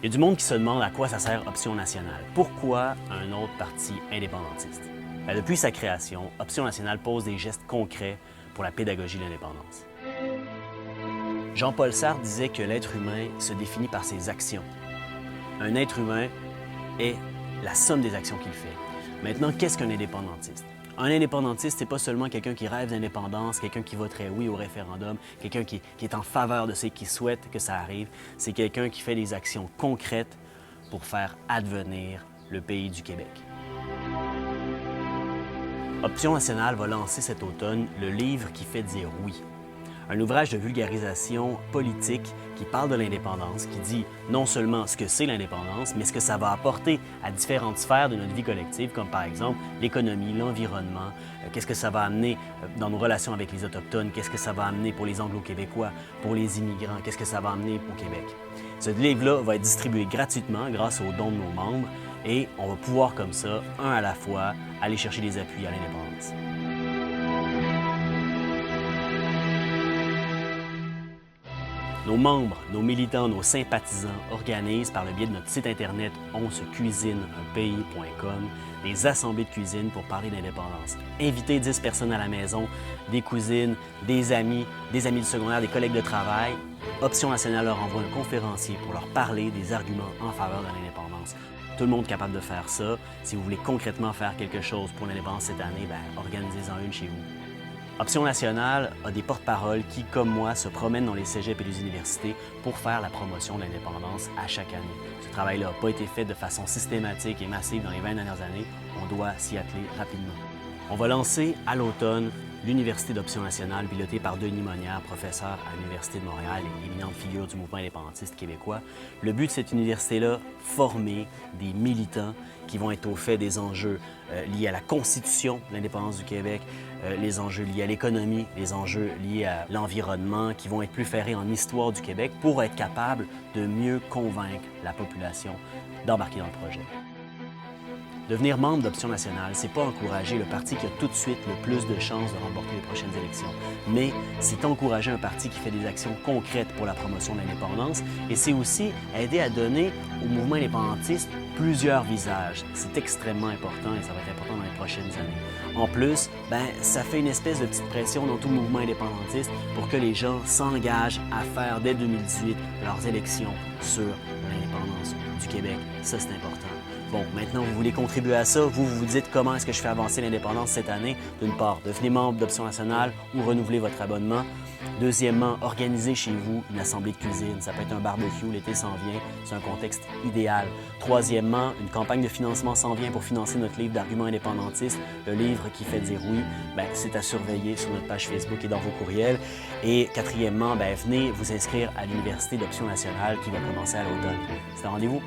Il y a du monde qui se demande à quoi ça sert Option nationale. Pourquoi un autre parti indépendantiste? Depuis sa création, Option nationale pose des gestes concrets pour la pédagogie de l'indépendance. Jean-Paul Sartre disait que l'être humain se définit par ses actions. Un être humain est la somme des actions qu'il fait. Maintenant, qu'est-ce qu'un indépendantiste? Un indépendantiste, c'est pas seulement quelqu'un qui rêve d'indépendance, quelqu'un qui voterait oui au référendum, quelqu'un qui est en faveur de ça et qui souhaite que ça arrive. C'est quelqu'un qui fait des actions concrètes pour faire advenir le pays du Québec. Option nationale va lancer cet automne le livre qui fait dire oui. Un ouvrage de vulgarisation politique qui parle de l'indépendance, qui dit non seulement ce que c'est l'indépendance, mais ce que ça va apporter à différentes sphères de notre vie collective, comme par exemple l'économie, l'environnement, qu'est-ce que ça va amener dans nos relations avec les Autochtones, qu'est-ce que ça va amener pour les Anglo-Québécois, pour les immigrants, qu'est-ce que ça va amener au Québec. Ce livre-là va être distribué gratuitement grâce aux dons de nos membres et on va pouvoir comme ça, un à la fois, aller chercher des appuis à l'indépendance. Nos membres, nos militants, nos sympathisants organisent par le biais de notre site internet onsecuisineunpays.com des assemblées de cuisine pour parler d'indépendance. Invitez 10 personnes à la maison, des cousines, des amis du secondaire, des collègues de travail. Option nationale leur envoie un conférencier pour leur parler des arguments en faveur de l'indépendance. Tout le monde est capable de faire ça. Si vous voulez concrètement faire quelque chose pour l'indépendance cette année, organisez-en une chez vous. Option nationale a des porte-paroles qui, comme moi, se promènent dans les cégeps et les universités pour faire la promotion de l'indépendance à chaque année. Ce travail-là n'a pas été fait de façon systématique et massive dans les 20 dernières années. On doit s'y atteler rapidement. On va lancer à l'automne l'Université d'Option nationale, pilotée par Denis Monnière, professeur à l'Université de Montréal et éminente figure du mouvement indépendantiste québécois. Le but de cette université-là, former des militants qui vont être au fait des enjeux liés à la Constitution de l'indépendance du Québec, les enjeux liés à l'économie, les enjeux liés à l'environnement, qui vont être plus ferrés en histoire du Québec pour être capables de mieux convaincre la population d'embarquer dans le projet. Devenir membre d'Option nationale, c'est pas encourager le parti qui a tout de suite le plus de chances de remporter les prochaines élections, mais c'est encourager un parti qui fait des actions concrètes pour la promotion de l'indépendance et c'est aussi aider à donner au mouvement indépendantiste plusieurs visages. C'est extrêmement important et ça va être important dans les prochaines années. En plus, ça fait une espèce de petite pression dans tout le mouvement indépendantiste pour que les gens s'engagent à faire dès 2018 leurs élections sur l'indépendance du Québec. Ça, c'est important. Bon, maintenant, vous voulez contribuer à ça. Vous vous dites comment est-ce que je fais avancer l'indépendance cette année. D'une part, devenez membre d'Option nationale ou renouvelez votre abonnement. Deuxièmement, organisez chez vous une assemblée de cuisine. Ça peut être un barbecue, l'été s'en vient. C'est un contexte idéal. Troisièmement, une campagne de financement s'en vient pour financer notre livre d'arguments indépendantistes, le livre qui fait dire oui. C'est à surveiller sur notre page Facebook et dans vos courriels. Et quatrièmement, venez vous inscrire à l'Université d'Option nationale qui va commencer à l'automne. C'est un rendez-vous.